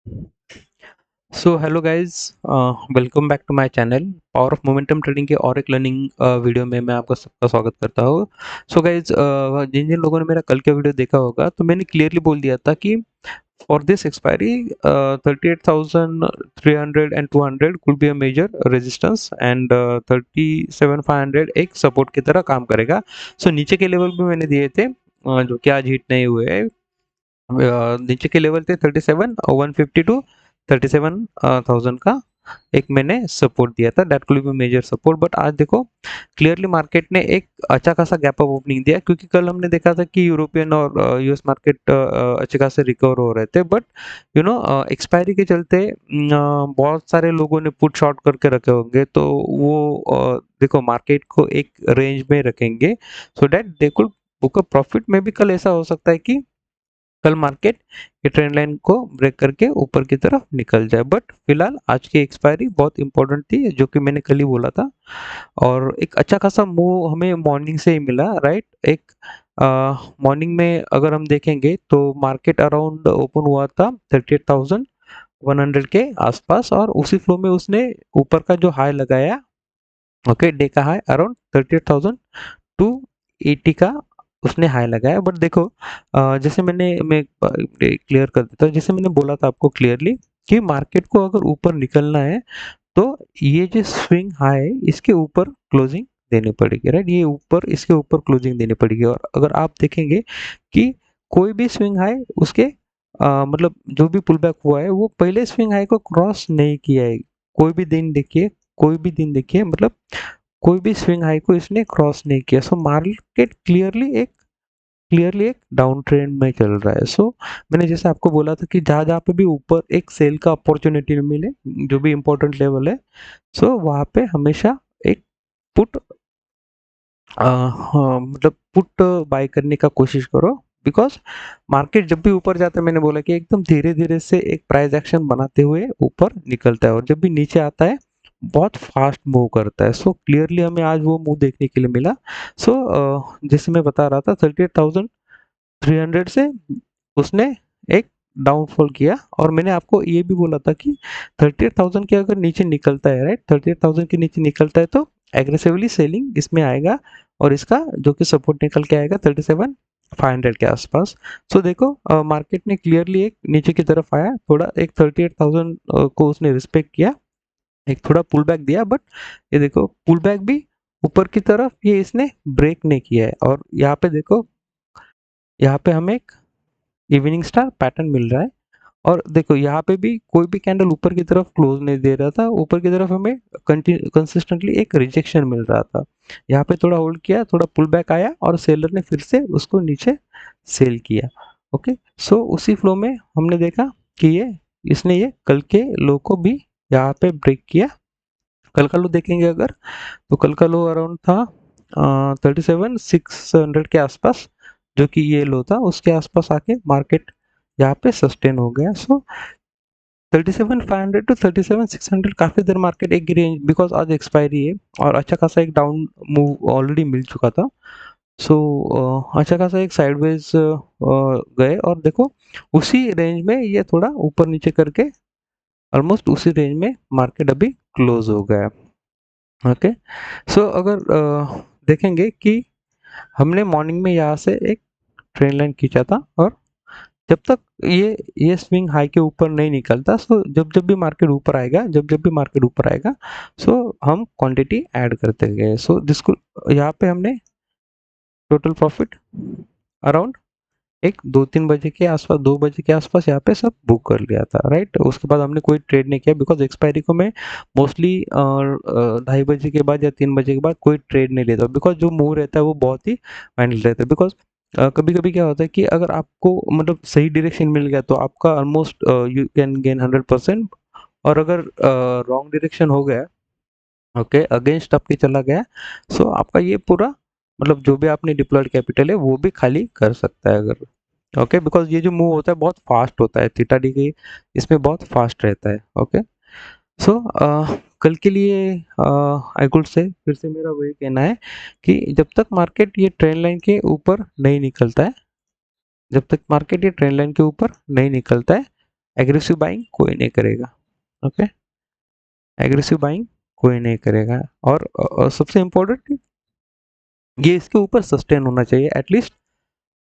So hello guys, welcome back to my channel. Power of momentum trading के और एक learning video में मैं आपका सबका स्वागत करता हूँ। सो गाइस, जिन जिन लोगों ने मेरा कल का वीडियो देखा होगा तो मैंने क्लियरली बोल दिया था कि for this expiry 38,300 and 200 could be a major resistance and 37,500 एक सपोर्ट की तरह काम करेगा। सो नीचे के लेवल भी मैंने दिए थे, जो कि आज हिट नहीं हुए हैं। नीचे के लेवल थे 37,150 टू 37,000 का एक मैंने सपोर्ट दिया था, that will be major support. But आज देखो क्लियरली मार्केट ने एक अच्छा खासा गैप अप ओपनिंग दिया, क्योंकि कल हमने देखा था कि यूरोपियन और यूएस मार्केट अच्छे खासे रिकवर हो रहे थे। बट एक्सपायरी के चलते बहुत सारे लोगों ने पुट शॉर्ट करके रखे होंगे, तो वो देखो मार्केट को एक रेंज में रखेंगे so that they could book a profit. में भी कल ऐसा हो सकता है कि कल मार्केट ये ट्रेंड लाइन को ब्रेक करके ऊपर की तरफ निकल जाए। बट फिलहाल आज की एक्सपायरी बहुत इंपॉर्टेंट थी, जो कि मैंने कल ही बोला था। और एक अच्छा खासा मूव हमें मॉर्निंग से ही मिला, राइट। एक मॉर्निंग में अगर हम देखेंगे तो मार्केट अराउंड ओपन हुआ था 38,100 के आसपास, और उसी फ्लो में उसने ऊपर का जो हाई लगाया, ओके, डे का हाई अराउंड 38,280 का उसने हाई लगाया। बट देखो, जैसे मैं क्लियर कर देता हूँ, जैसे मैंने बोला था आपको क्लियरली कि मार्केट को अगर ऊपर निकलना है तो ये जो स्विंग हाई है इसके ऊपर क्लोजिंग देनी पड़ेगी, राइट। ये ऊपर, इसके ऊपर क्लोजिंग देनी पड़ेगी। और अगर आप देखेंगे कि कोई भी स्विंग हाई उसके मतलब जो भी पुल बैक हुआ है वो पहले स्विंग हाई को क्रॉस नहीं किया है। कोई भी दिन देखिए, कोई भी दिन देखिए, मतलब कोई भी स्विंग हाई को इसने क्रॉस नहीं किया। सो मार्केट क्लियरली एक डाउन ट्रेंड में चल रहा है। सो मैंने जैसे आपको बोला था कि जहाँ जहाँ पे भी ऊपर एक सेल का अपॉर्चुनिटी मिले, जो भी इंपॉर्टेंट लेवल है, सो वहाँ पे हमेशा एक पुट हाँ, मतलब पुट बाय करने का कोशिश करो। बिकॉज मार्केट जब भी ऊपर जाता है, मैंने बोला कि एकदम धीरे धीरे से एक प्राइस एक्शन बनाते हुए ऊपर निकलता है, और जब भी नीचे आता है बहुत फास्ट मूव करता है। सो क्लियरली हमें आज वो मूव देखने के लिए मिला। सो जैसे मैं बता रहा था 38,300 से उसने एक डाउनफॉल किया, और मैंने आपको ये भी बोला था कि 38,000 के अगर नीचे निकलता है, राइट, 38,000 के नीचे निकलता है तो एग्रेसिवली सेलिंग इसमें आएगा, और इसका जो कि सपोर्ट निकल के आएगा 37,500 के आसपास। सो देखो मार्केट ने क्लियरली एक नीचे की तरफ आया, थोड़ा एक 38,000 को उसने रिस्पेक्ट किया, एक थोड़ा पुल बैक दिया। बट ये देखो पुल बैक भी ऊपर की तरफ ये इसने ब्रेक नहीं किया है। और यहाँ पे देखो, यहाँ पे हमें एक इवनिंग स्टार पैटर्न मिल रहा है। और देखो यहाँ पे भी कोई भी कैंडल ऊपर की तरफ क्लोज नहीं दे रहा था, ऊपर की तरफ हमें कंसिस्टेंटली एक रिजेक्शन मिल रहा था। यहाँ पे थोड़ा होल्ड किया, थोड़ा पुल बैक आया, और सेलर ने फिर से उसको नीचे सेल किया। ओके, सो उसी फ्लो में हमने देखा कि ये इसने ये कल के लो को भी यहाँ पे ब्रेक किया। कल का लो देखेंगे अगर, तो कल का लो अराउंड था 37,600 के आसपास, जो कि ये लो था उसके आसपास आके मार्केट यहाँ पे सस्टेन हो गया। सो 37,500 टू 37,600 काफी देर मार्केट एक रेंज, बिकॉज आज एक्सपायरी है और अच्छा खासा एक डाउन मूव ऑलरेडी मिल चुका था। सो अच्छा खासा एक साइडवेज गए, और देखो उसी रेंज में ये थोड़ा ऊपर नीचे करके ऑलमोस्ट उसी रेंज में मार्केट अभी क्लोज हो गया। ओके, सो अगर देखेंगे कि हमने मॉर्निंग में यहाँ से एक ट्रेंड लाइन खींचा था, और जब तक ये स्विंग हाई के ऊपर नहीं निकलता, सो जब जब भी मार्केट ऊपर आएगा, जब जब भी मार्केट ऊपर आएगा, सो हम क्वांटिटी ऐड करते गए। सो जिसको यहाँ पे हमने टोटल प्रॉफिट अराउंड एक 2-3 बजे के आसपास, 2 बजे के आसपास यहाँ पे सब बुक कर लिया था, राइट। उसके बाद हमने कोई ट्रेड नहीं किया, बिकॉज एक्सपायरी को मैं मोस्टली 2:30 बजे के बाद या 3 बजे के बाद कोई ट्रेड नहीं लेता, बिकॉज जो मूव रहता है वो बहुत ही माइंड रहता है। बिकॉज कभी कभी क्या होता है कि अगर आपको मतलब सही डायरेक्शन मिल गया तो आपका ऑलमोस्ट यू कैन गेन 100%। और अगर रॉन्ग डायरेक्शन हो गया, ओके, अगेंस्ट आपके चला गया, सो आपका ये पूरा मतलब जो भी आपने डिप्लॉयड कैपिटल है वो भी खाली कर सकता है अगर, ओके। बिकॉज ये जो मूव होता है बहुत फास्ट होता है, थीटा डी की इसमें बहुत फास्ट रहता है। ओके, सो कल के लिए आई कुड से फिर से मेरा वही कहना है कि जब तक मार्केट ये ट्रेंड लाइन के ऊपर नहीं निकलता है, जब तक मार्केट ये ट्रेंड लाइन के ऊपर नहीं निकलता है, एग्रेसिव बाइंग कोई नहीं करेगा। ओके, एग्रेसिव बाइंग कोई नहीं करेगा। और सबसे इम्पोर्टेंट, ये इसके ऊपर सस्टेन होना चाहिए एटलीस्ट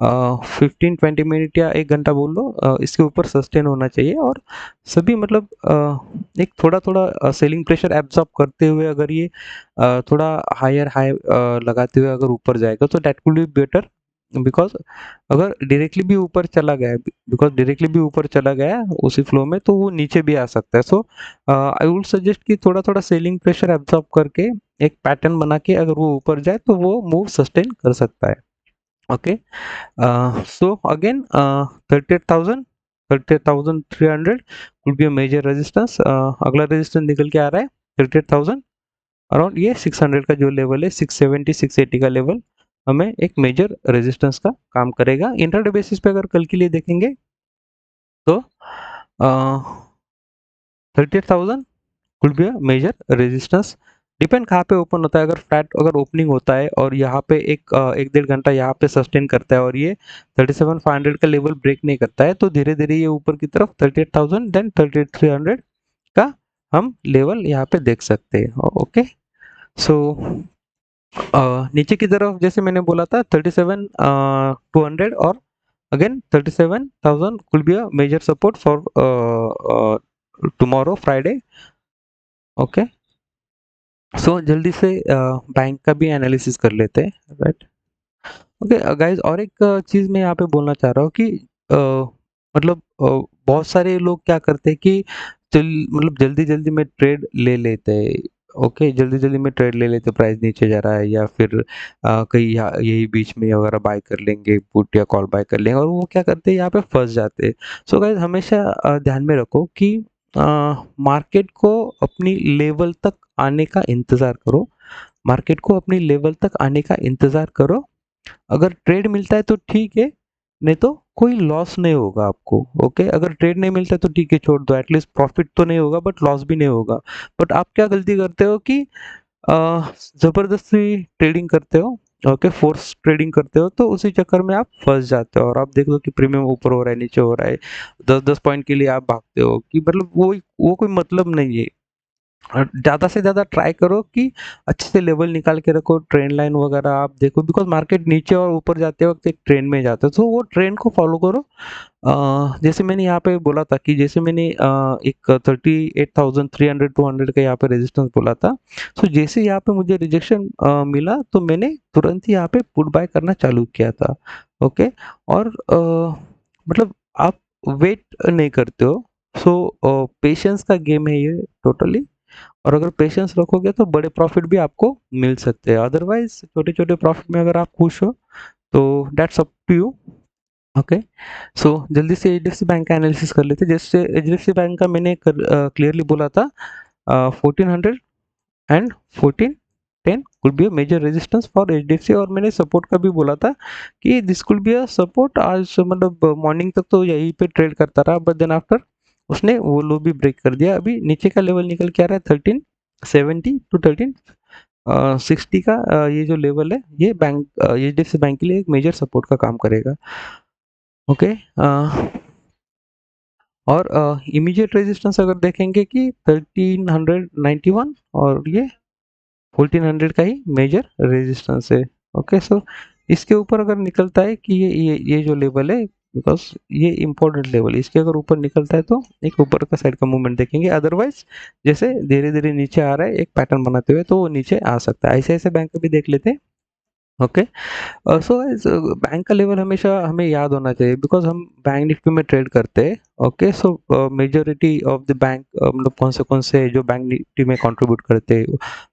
15-20 मिनट या 1 घंटा बोल लो, इसके ऊपर सस्टेन होना चाहिए। और सभी मतलब एक थोड़ा थोड़ा सेलिंग प्रेशर एब्जॉर्ब करते हुए अगर ये थोड़ा हायर हाई लगाते हुए अगर ऊपर जाएगा तो that will be better. Because अगर डायरेक्टली भी ऊपर चला गया, बिकॉज डायरेक्टली भी ऊपर चला गया उसी फ्लो में, तो वो नीचे भी आ सकता है। सो आई वुड सजेस्ट कि थोड़ा थोड़ा सेलिंग प्रेशर एब्जॉर्ब करके एक पैटर्न बना के अगर वो ऊपर जाए तो वो मूव सस्टेन कर सकता है। Okay, so again 38,000 38,300 would be a major resistance। अगला रेजिस्टेंस निकल के आ रहा है 38,000 अराउंड, ये 600 का जो लेवल है 670 680 का लेवल हमें एक मेजर रेजिस्टेंस का काम करेगा। इंट्राडे बेसिस पे अगर कल के लिए देखेंगे तो 38,000 could be a major resistance. Depend कहाँ पे ओपन होता है, अगर फ्लैट अगर ओपनिंग होता है और यहाँ पे एक डेढ़ घंटा यहाँ पे सस्टेन करता है और ये 37,500 का लेवल ब्रेक नहीं करता है तो धीरे धीरे ये ऊपर की तरफ 38,000 देन 38,300 का हम लेवल यहाँ पे देख सकते हैं। ओके, सो नीचे की तरफ जैसे मैंने बोला था 37,200 और again 37,000 could be a major support for tomorrow Friday. Okay, so जल्दी से बैंक का भी एनालिसिस कर लेते हैं, राइट। ओके गाइस, और एक चीज़ मैं यहाँ पे बोलना चाह रहा हूँ कि मतलब बहुत सारे लोग क्या करते हैं कि चल मतलब जल्दी जल्दी में ट्रेड ले लेते हैं। ओके, जल्दी जल्दी में ट्रेड ले लेते, प्राइस नीचे जा रहा है या फिर कहीं यही बीच में वगैरह बाय कर लेंगे, पुट या कॉल बाय कर लेंगे और वो क्या करते हैं यहाँ पे फंस जाते हैं। सो गाइस, हमेशा ध्यान में रखो कि मार्केट को अपनी लेवल तक आने का इंतज़ार करो, मार्केट को अपनी लेवल तक आने का इंतज़ार करो। अगर ट्रेड मिलता है तो ठीक है, नहीं तो कोई लॉस नहीं होगा आपको। ओके, अगर ट्रेड नहीं मिलता है तो ठीक है, छोड़ दो, एटलीस्ट प्रॉफिट तो नहीं होगा बट लॉस भी नहीं होगा। बट आप क्या गलती करते हो कि ज़बरदस्ती ट्रेडिंग करते हो। ओके, फोर्स ट्रेडिंग करते हो तो उसी चक्कर में आप फंस जाते हो और आप देख लो कि प्रीमियम ऊपर हो रहा है नीचे हो रहा है, 10-10 पॉइंट के लिए आप भागते हो कि मतलब वो कोई मतलब नहीं है। और ज़्यादा से ज़्यादा ट्राई करो कि अच्छे से लेवल निकाल के रखो, ट्रेंड लाइन वगैरह आप देखो, बिकॉज मार्केट नीचे और ऊपर जाते वक्त एक ट्रेंड में जाता है तो वो ट्रेंड को फॉलो करो। जैसे मैंने यहाँ पे बोला था कि जैसे मैंने एक 38,300 200 का यहाँ पे रेजिस्टेंस बोला था, तो जैसे यहाँ पे मुझे रिजेक्शन मिला तो मैंने तुरंत ही यहाँ पे पुट बाय करना चालू किया था। ओके, और मतलब आप वेट नहीं करते हो। सो पेशेंस का गेम है ये टोटली। और अगर पेशेंस रखोगे तो बड़े प्रॉफिट भी आपको मिल सकते हैं, अदरवाइज छोटे छोटे प्रॉफिट में अगर आप खुश हो तो that's up to you. Okay, so जल्दी से एचडीएफसी बैंक का एनालिसिस कर लेते हैं। जैसे एचडीएफसी बैंक का मैंने क्लियरली बोला था 1400 and 1410 could be a major resistance for HDFC, और मैंने सपोर्ट का भी बोला था कि this could be a support. आज मतलब मॉर्निंग तक तो यहीं पे ट्रेड करता रहा बट देन आफ्टर उसने वो लो भी ब्रेक कर दिया। अभी नीचे का लेवल निकल के आ रहा है 1370 टू 1360 का। ये जो लेवल है ये बैंक एचडीएफसी बैंक के लिए एक मेजर सपोर्ट का काम करेगा। ओके, और इमीडिएट रेजिस्टेंस अगर देखेंगे कि 1391 और ये 1400 का ही मेजर रेजिस्टेंस है। ओके, सो इसके ऊपर अगर निकलता है कि ये जो लेवल है, बिकॉज ये इंपॉर्टेंट लेवल है, इसके अगर ऊपर निकलता है तो एक ऊपर का साइड का मूवमेंट देखेंगे, अदरवाइज जैसे धीरे धीरे नीचे आ रहा है एक पैटर्न बनाते हुए तो वो नीचे आ सकता है। ऐसे ऐसे बैंक का भी देख लेते हैं। ओके, सो बैंक का लेवल हमेशा हमें याद होना चाहिए बिकॉज हम बैंक निफ्टी में ट्रेड करते हैं। Okay, so majority of the bank मतलब कौन से जो बैंक निफ्टी में कंट्रीब्यूट करते हैं,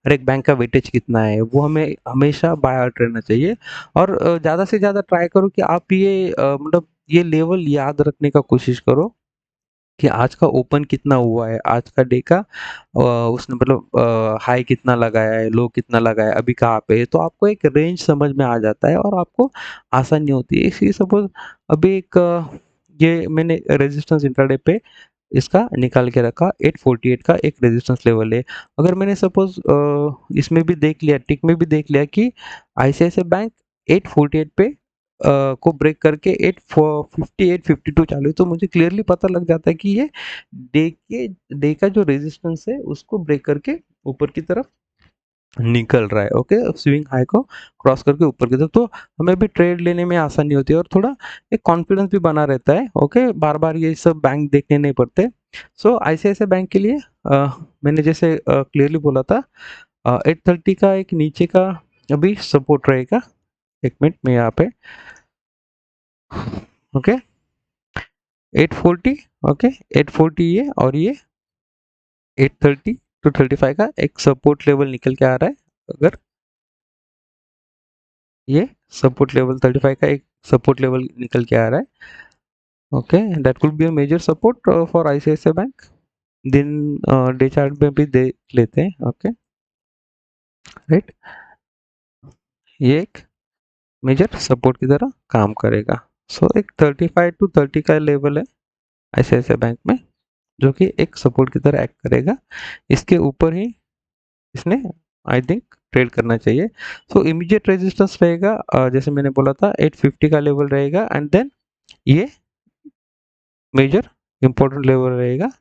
हर एक बैंक का वेटेज कितना है वो हमें हमेशा बाय आउट रहना चाहिए। और ज़्यादा से ज़्यादा ट्राई करो कि आप ये मतलब ये लेवल याद रखने का कोशिश करो कि आज का ओपन कितना हुआ है, आज का डे का उसने मतलब हाई कितना लगाया है, लो कितना लगाया है, अभी कहाँ पे है, तो आपको एक रेंज समझ में आ जाता है और आपको आसानी होती है। इसलिए सपोज अभी एक ये मैंने रेजिस्टेंस इंट्राडे पे इसका निकाल के रखा 848 का एक रेजिस्टेंस लेवल है। अगर मैंने सपोज इसमें भी देख लिया, टिक में भी देख लिया कि आईसीआईसीआई बैंक 848 पे को ब्रेक करके 858 52 चालू है, तो मुझे क्लियरली पता लग जाता है कि ये डे का जो रेजिस्टेंस है उसको ब्रेक करके ऊपर की तरफ निकल रहा है। ओके, स्विंग हाई को क्रॉस करके ऊपर की तरफ, तो हमें भी ट्रेड लेने में आसानी होती है और थोड़ा एक कॉन्फिडेंस भी बना रहता है। ओके, बार बार ये सब बैंक देखने नहीं पड़ते। सो आईसीआईसीआई बैंक के लिए मैंने जैसे क्लियरली बोला था 830 का एक नीचे का अभी सपोर्ट रहेगा। एक मिनट में यहाँ पे, ओके 840, ओके 840 ये, और ये 830 टू 35 का एक सपोर्ट लेवल निकल के आ रहा है। अगर ये सपोर्ट लेवल 35 का एक सपोर्ट लेवल निकल के आ रहा है, okay that could be a major support for ICICI bank. दिन डे चार्ट में भी देख लेते हैं। ओके राइट, ये एक मेजर सपोर्ट की तरह काम करेगा। सो एक 35 टू 30 का लेवल है आईसीआईसीआई बैंक में, जो कि एक सपोर्ट की तरह एक्ट करेगा। इसके ऊपर ही इसने आई थिंक ट्रेड करना चाहिए। सो इमीडिएट रेजिस्टेंस रहेगा जैसे मैंने बोला था 850 का लेवल रहेगा, एंड देन ये मेजर इंपॉर्टेंट लेवल रहेगा।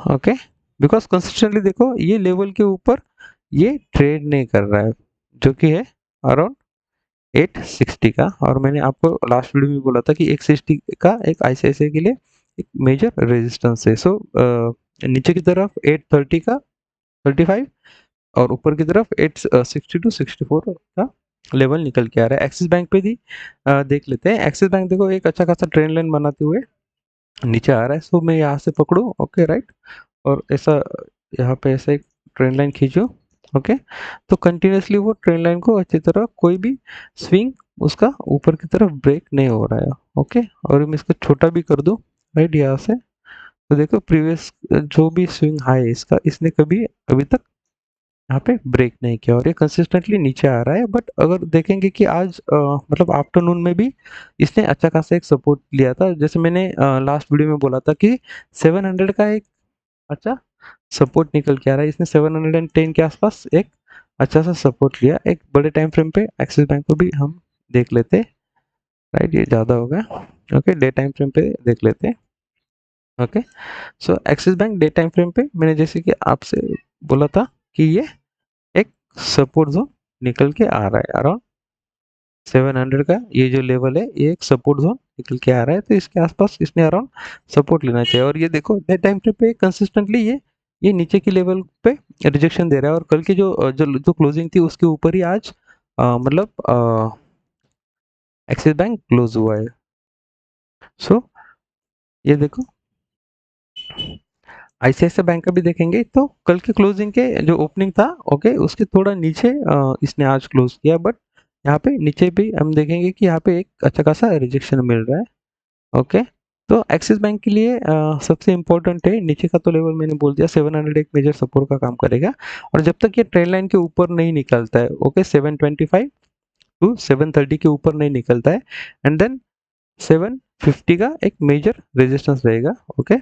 ओके, बिकॉज कंसिस्टेंटली देखो ये लेवल के ऊपर ये ट्रेड नहीं कर रहा है, जो कि है अराउंड 860 का, और मैंने आपको लास्ट वीडियो में बोला था कि 860 का एक आईसीआईसीआई के लिए एक मेजर रेजिस्टेंस है। सो नीचे की तरफ 830 का 35, और ऊपर की तरफ 860 टू 64 का लेवल निकल के आ रहा है। एक्सिस बैंक पे भी देख लेते हैं। एक्सिस बैंक देखो एक अच्छा खासा ट्रेंड लाइन बनाते हुए नीचे आ रहा है। सो मैं यहाँ से पकड़ूँ, ओके राइट, और ऐसा यहाँ पे ऐसा एक ट्रेंड लाइन खींचो। ओके, तो कंटिन्यूसली वो ट्रेंड लाइन को अच्छी तरह कोई भी स्विंग उसका ऊपर की तरफ ब्रेक नहीं हो रहा है। ओके, और मैं इसको छोटा भी कर दूँ राइट यहाँ से, तो देखो प्रीवियस जो भी स्विंग हाई है इसका, इसने कभी अभी तक यहाँ पे ब्रेक नहीं किया और ये कंसिस्टेंटली नीचे आ रहा है। बट अगर देखेंगे कि आज मतलब आफ्टरनून में भी इसने अच्छा खासा एक सपोर्ट लिया था, जैसे मैंने लास्ट वीडियो में बोला था कि 700 का एक अच्छा सपोर्ट निकल के आ रहा है। इसने 710 के आसपास एक अच्छा सा सपोर्ट लिया। एक बड़े टाइम फ्रेम पे एक्सिस बैंक को भी हम देख लेते हैं राइट, ये ज़्यादा हो गया। ओके, डे टाइम फ्रेम पे देख लेते हैं। Okay, so Axis bank day time frame पे मैंने जैसे कि आपसे बोला था कि ये एक सपोर्ट जोन निकल के आ रहा है अराउंड 700 का। ये जो लेवल है ये एक सपोर्ट जोन निकल के आ रहा है, तो इसके आसपास इसने अराउंड सपोर्ट लेना चाहिए। और ये देखो डे टाइम फ्रेम पे कंसिस्टेंटली ये नीचे की लेवल पे रिजेक्शन दे रहा है, और कल की जो क्लोजिंग थी उसके ऊपर ही आज मतलब एक्सिस बैंक क्लोज हुआ है। सो ये देखो आईसीआईसीआई बैंक का भी देखेंगे तो कल के क्लोजिंग के जो ओपनिंग था, ओके उसके थोड़ा नीचे इसने आज क्लोज किया, बट यहाँ पे नीचे भी हम देखेंगे कि यहाँ पे एक अच्छा खासा रिजेक्शन मिल रहा है। ओके, तो एक्सिस बैंक के लिए सबसे इम्पोर्टेंट है नीचे का तो लेवल मैंने बोल दिया 700 एक मेजर सपोर्ट का काम करेगा, और जब तक ये ट्रेंड लाइन के ऊपर नहीं निकलता है, ओके 725 टू 730 के ऊपर नहीं निकलता है, एंड देन 750 का एक मेजर रेजिस्टेंस रहेगा। ओके,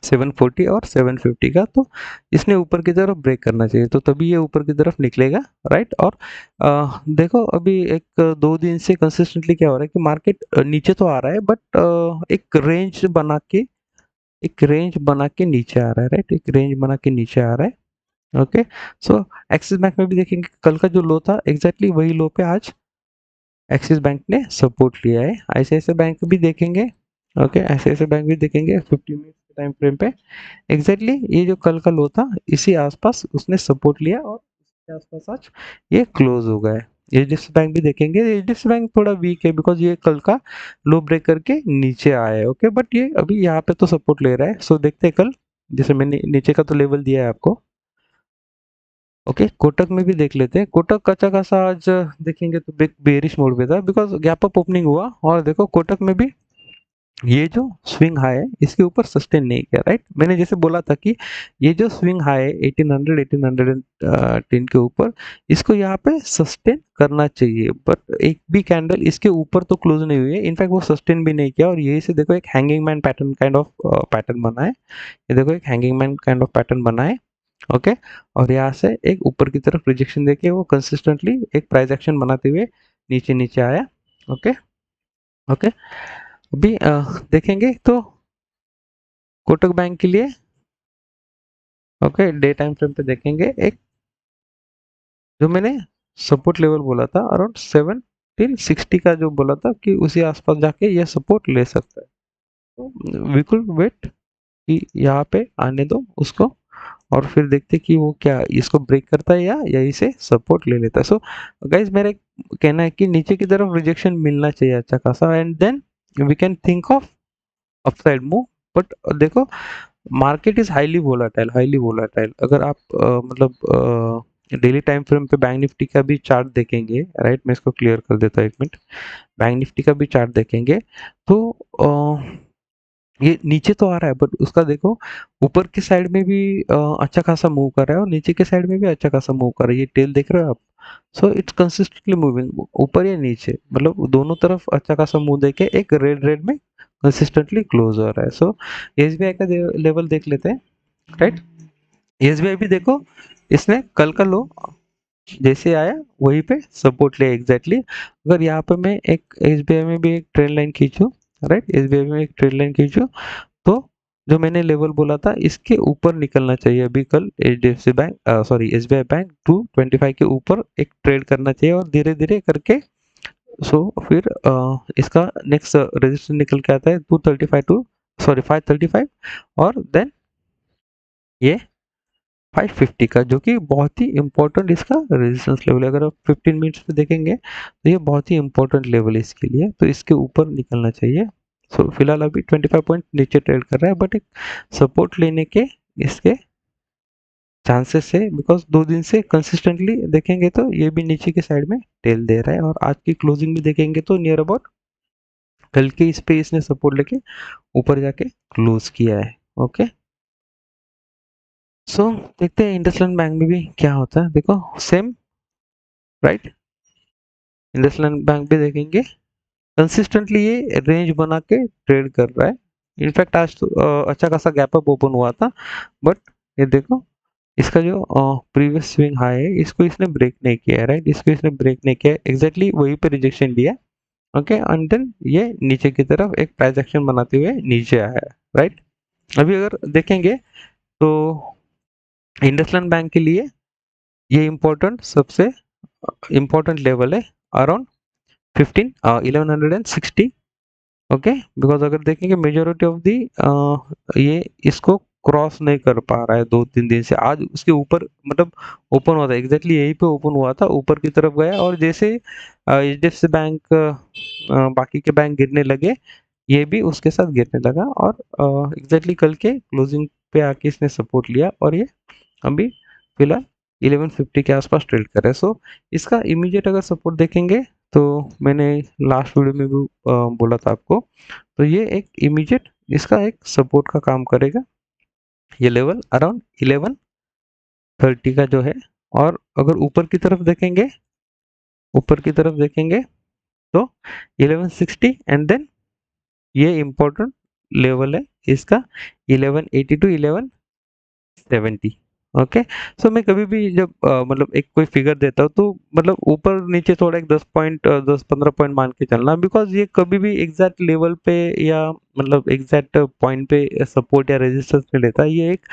740 और 750 का, तो इसने ऊपर की तरफ ब्रेक करना चाहिए, तो तभी ये ऊपर की तरफ निकलेगा राइट। और देखो अभी एक 2 दिन से कंसिस्टेंटली क्या हो रहा है कि मार्केट नीचे तो आ रहा है, बट एक रेंज बना के नीचे आ रहा है राइट, एक रेंज बना के नीचे आ रहा है। ओके, सो एक्सिस बैंक में भी देखेंगे कल का जो लो था एग्जैक्टली वही लो पे आज एक्सिस बैंक ने सपोर्ट लिया है। आईसीआईसीआई बैंक भी देखेंगे, ओके आईसीआईसीआई बैंक भी देखेंगे 50 मिनट टाइम फ्रेम पे एग्जैक्टली ये जो कल का लो था इसी आसपास उसने सपोर्ट लिया, और इसके आसपास आज ये क्लोज हो गया है। एचडीएफसी बैंक भी देखेंगे, एचडीएफसी बैंक थोड़ा वीक है बिकॉज ये कल का लो ब्रेक करके नीचे आया है। ओके, बट ये अभी यहाँ पे तो सपोर्ट ले रहा है, सो देखते हैं कल, जैसे मैंने नीचे का तो लेवल दिया है आपको। ओके, कोटक में भी देख लेते हैं। कोटक अच्छा खासा आज देखेंगे तो बेरिश मोड पे था बिकॉज गैप अप ओपनिंग हुआ, और देखो कोटक में भी ये जो स्विंग हाई है इसके ऊपर सस्टेन नहीं किया राइट। मैंने जैसे बोला था कि ये जो स्विंग हाई है 1800 1810 के ऊपर, इसको यहाँ पे सस्टेन करना चाहिए, बट एक भी कैंडल इसके ऊपर तो क्लोज नहीं हुई है, इनफैक्ट वो सस्टेन भी नहीं किया, और यही से देखो एक hanging man pattern kind of pattern बना है। ये देखो एक hanging man kind of pattern बना है। ओके, और यहाँ से एक ऊपर की तरफ रिजेक्शन देके वो कंसिस्टेंटली एक प्राइस एक्शन बनाते हुए नीचे नीचे आया। Okay okay. अभी देखेंगे तो कोटक बैंक के लिए, ओके, डे टाइम फ्रेम पे देखेंगे, एक जो मैंने सपोर्ट लेवल बोला था अराउंड 1760 का, जो बोला था कि उसी आसपास जाके ये सपोर्ट ले सकता है। तो वी कुड वेट कि यहाँ पे आने दो उसको, और फिर देखते कि वो क्या इसको ब्रेक करता है या यहीं से सपोर्ट ले लेता है। सो गाइज मेरा कहना है कि नीचे की तरफ रिजेक्शन मिलना चाहिए अच्छा खासा, and then we can think of upside move. But देखो, market is highly volatile, highly volatile. अगर आप डेली टाइम फ्रेम पे बैंक निफ्टी का भी चार्ट देखेंगे, राइट, मैं इसको क्लियर कर देता हूँ एक मिनट। बैंक निफ्टी का भी चार्ट देखेंगे तो ये नीचे तो आ रहा है, बट उसका देखो ऊपर की साइड में भी अच्छा खासा मूव कर रहा है, और नीचे के साइड में भी अच्छा खासा मूव कर रहा है। ये टेल देख रहे हो आप? सो इट्स कंसिस्टेंटली मूविंग ऊपर या नीचे, मतलब दोनों तरफ अच्छा खासा मूव देके एक रेड रेड में कंसिस्टेंटली क्लोज हो रहा है। सो एसबीआई का लेवल देख लेते हैं, राइट। एसबीआई भी देखो, इसने कल का लो जैसे आया वहीं पे सपोर्ट लिया एग्जैक्टली। अगर यहाँ पे मैं एक एसबीआई में भी एक ट्रेंड लाइन खींचूं, राइट, एसबीआई में एक ट्रेंड लाइन खींचूं, तो जो मैंने लेवल बोला था इसके ऊपर निकलना चाहिए अभी कल HDFC bank, sorry SBI bank 225 के ऊपर एक ट्रेड करना चाहिए, और धीरे धीरे करके सो फिर इसका नेक्स्ट रेजिस्टेंस निकल के आता है 235 टू, सॉरी 535, और देन ये 550 का, जो कि बहुत ही इंपॉर्टेंट इसका रेजिस्टेंस लेवल है। अगर आप 15 मिनट्स पे देखेंगे तो ये बहुत ही इंपॉर्टेंट लेवल है इसके लिए, तो इसके ऊपर निकलना चाहिए। सो फिलहाल अभी 25 पॉइंट नीचे ट्रेड कर रहा है, बट एक सपोर्ट लेने के इसके चांसेस है, बिकॉज 2 दिन से कंसिस्टेंटली देखेंगे तो ये भी नीचे के साइड में टेल दे रहा है, और आज की क्लोजिंग भी देखेंगे तो नियर अबाउट कल के इस पे इसने सपोर्ट लेके ऊपर जाके क्लोज किया है। ओके, सो देखते हैं इंडसलैंड बैंक में भी क्या होता है। देखो सेम, राइट, इंडसलैंड बैंक भी देखेंगे कंसिस्टेंटली ये रेंज बना के ट्रेड कर रहा है। इनफैक्ट आज तो अच्छा खासा गैप अप ओपन हुआ था, बट ये देखो इसका जो प्रीवियस स्विंग हाई है इसको इसने ब्रेक नहीं किया है, राइट, इसको इसने ब्रेक नहीं किया है, एग्जैक्टली वहीं पे रिजेक्शन दिया। ओके, एंड देन ये नीचे की तरफ एक प्राइस एक्शन बनाते हुए नीचे आया है, राइट। अभी अगर देखेंगे तो इंडसलैंड बैंक के लिए ये इम्पोर्टेंट, सबसे इम्पोर्टेंट लेवल है अराउंड 1160। ओके, बिकॉज अगर देखेंगे मेजोरिटी ऑफ दी ये इसको क्रॉस नहीं कर पा रहा है 2-3 दिन से। आज उसके ऊपर मतलब ओपन हुआ था, एग्जैक्टली यहीं पे ओपन हुआ था, ऊपर की तरफ गया, और जैसे एचडीएफसी बैंक बाकी के बैंक गिरने लगे, ये भी उसके साथ गिरने लगा, और एग्जैक्टली कल के क्लोजिंग पे आके इसने सपोर्ट लिया, और ये अभी फिलहाल 1150 के आसपास ट्रेड कर रहा है। सो इसका इमीडिएट अगर सपोर्ट देखेंगे तो मैंने लास्ट वीडियो में भी बोला था आपको, तो ये एक इमीडिएट इसका एक सपोर्ट का काम करेगा, ये लेवल अराउंड 1130 का जो है। और अगर ऊपर की तरफ देखेंगे, ऊपर की तरफ देखेंगे तो 1160, एंड देन ये इम्पोर्टेंट लेवल है इसका 1180 टू 1170। ओके, सो मैं कभी भी जब मतलब एक कोई फिगर देता हूँ तो मतलब ऊपर नीचे थोड़ा एक 10 पॉइंट 10-15 पॉइंट मान के चलना, बिकॉज ये कभी भी एग्जैक्ट लेवल पे या मतलब एग्जैक्ट पॉइंट पे सपोर्ट या रेजिस्टेंस नहीं लेता। ये एक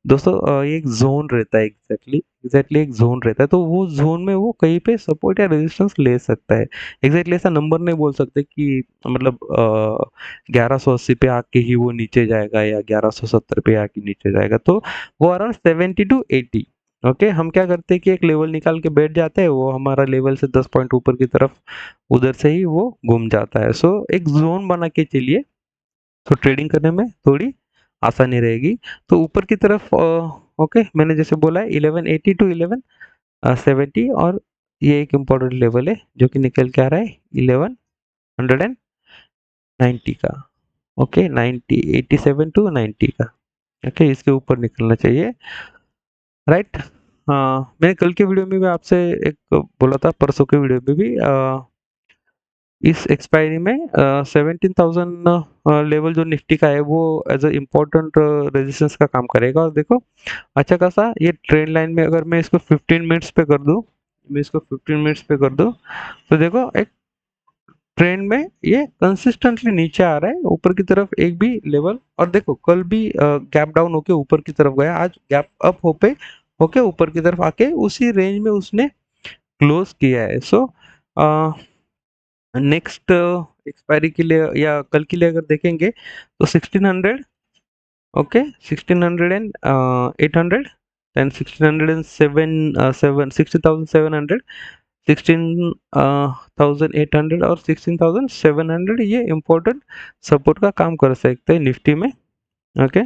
दोस्तों ये एक जोन रहता है, एग्जैक्टली एग्जैक्टली एक जोन रहता है, तो वो जोन में वो कहीं पे सपोर्ट या रेजिस्टेंस ले सकता है। एग्जैक्टली ऐसा नंबर नहीं बोल सकते कि मतलब 1180 पे आके ही वो नीचे जाएगा या 1170 पे आके नीचे जाएगा, तो वो अराउंड 70 to 80। ओके, हम क्या करते हैं कि एक लेवल निकाल के बैठ जाते हैं, वो हमारा लेवल से 10 पॉइंट ऊपर की तरफ उधर से ही वो घूम जाता है। सो एक जोन बना के चलिए, तो ट्रेडिंग करने में थोड़ी आसानी रहेगी। तो ऊपर की तरफ ओके, मैंने जैसे बोला है 1180 to 1170, और ये एक इम्पोर्टेंट लेवल है जो कि निकल के आ रहा है 1190 का। ओके, 90 87 to 90 का। ओके, इसके ऊपर निकलना चाहिए, राइट। हाँ, मैंने कल के वीडियो में भी आपसे एक बोला था, परसों के वीडियो में भी इस एक्सपायरी में 17,000 लेवल जो निफ्टी का है वो एज अ इम्पोर्टेंट रेजिस्टेंस का काम करेगा। और देखो अच्छा खासा ये ट्रेंड लाइन में, अगर मैं इसको 15 मिनट्स पे कर दूं, मैं इसको 15 मिनट्स पे कर दूं, तो देखो एक ट्रेंड में ये कंसिस्टेंटली नीचे आ रहा है, ऊपर की तरफ एक भी लेवल, और देखो कल भी गैप डाउन होके ऊपर की तरफ गया, आज गैप अप होके ऊपर की तरफ आके उसी रेंज में उसने क्लोज किया है। सो नेक्स्ट एक्सपायरी के लिए या कल के लिए अगर देखेंगे तो 1600, ओके 1600 एंड 800 एंड 1607 16,700, 16,800 और 16,700 ये इम्पोर्टेंट सपोर्ट का काम कर सकते हैं निफ्टी में। ओके,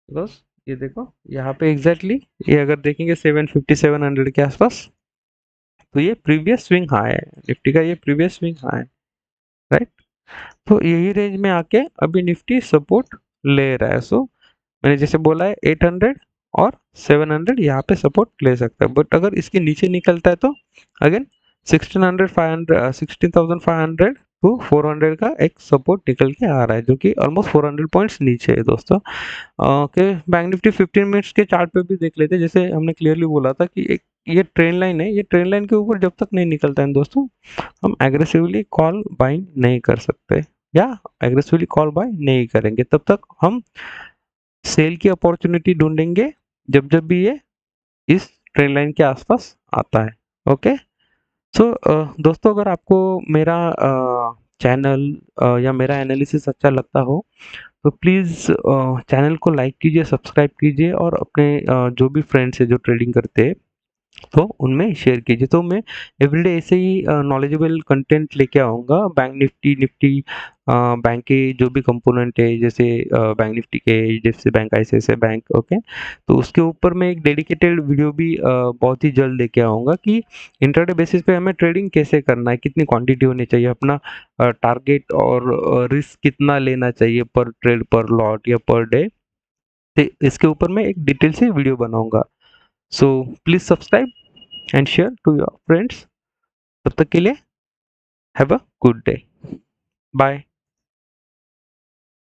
बस ये देखो यहाँ पे एग्जैक्टली ये अगर देखेंगे 750 700 के आसपास, तो ये प्रीवियस स्विंग हाई है, निफ्टी का ये प्रीवियस स्विंग हाई है, राइट। तो यही रेंज में आके अभी निफ्टी सपोर्ट ले रहा है। सो मैंने जैसे बोला है 800 और 700 यहाँ पे सपोर्ट ले सकता है, बट अगर इसके नीचे निकलता है तो अगेन 1600 500 16,500 टू 400 का एक सपोर्ट निकल के आ रहा है, जो कि ऑलमोस्ट 400 पॉइंट्स नीचे है दोस्तों। ओके, बैंक निफ्टी 15 मिनट्स के चार्ट पे भी देख लेते हैं। जैसे हमने क्लियरली बोला था कि एक ये ट्रेंड लाइन है, ये ट्रेंड लाइन के ऊपर जब तक नहीं निकलता है दोस्तों, हम एग्रेसिवली कॉल बाइंग नहीं कर सकते, या एग्रेसिवली कॉल बाय नहीं करेंगे। तब तक हम सेल की अपॉर्चुनिटी ढूंढेंगे जब जब भी ये इस ट्रेंड लाइन के आसपास आता है। ओके, सो दोस्तों अगर आपको मेरा चैनल या मेरा एनालिसिस अच्छा लगता हो तो प्लीज़ चैनल को लाइक कीजिए, सब्सक्राइब कीजिए, और अपने जो भी फ्रेंड्स है जो ट्रेडिंग करते हैं तो उनमें शेयर कीजिए। तो मैं एवरीडे ऐसे ही नॉलेजेबल कंटेंट लेके आऊँगा बैंक निफ्टी निफ्टी बैंक के जो भी कंपोनेंट है, जैसे बैंक निफ्टी के HDFC bank, ICICI bank, okay. तो उसके ऊपर मैं एक डेडिकेटेड वीडियो भी बहुत ही जल्द लेके आऊँगा कि इंट्राडे बेसिस पे हमें ट्रेडिंग कैसे करना है, कितनी क्वांटिटी होनी चाहिए, अपना टारगेट और रिस्क कितना लेना चाहिए पर ट्रेड, पर लॉट या पर डे। तो इसके ऊपर मैं एक डिटेल से वीडियो बनाऊंगा। So please subscribe and share to your friends. तब तक के लिए have a good day, bye.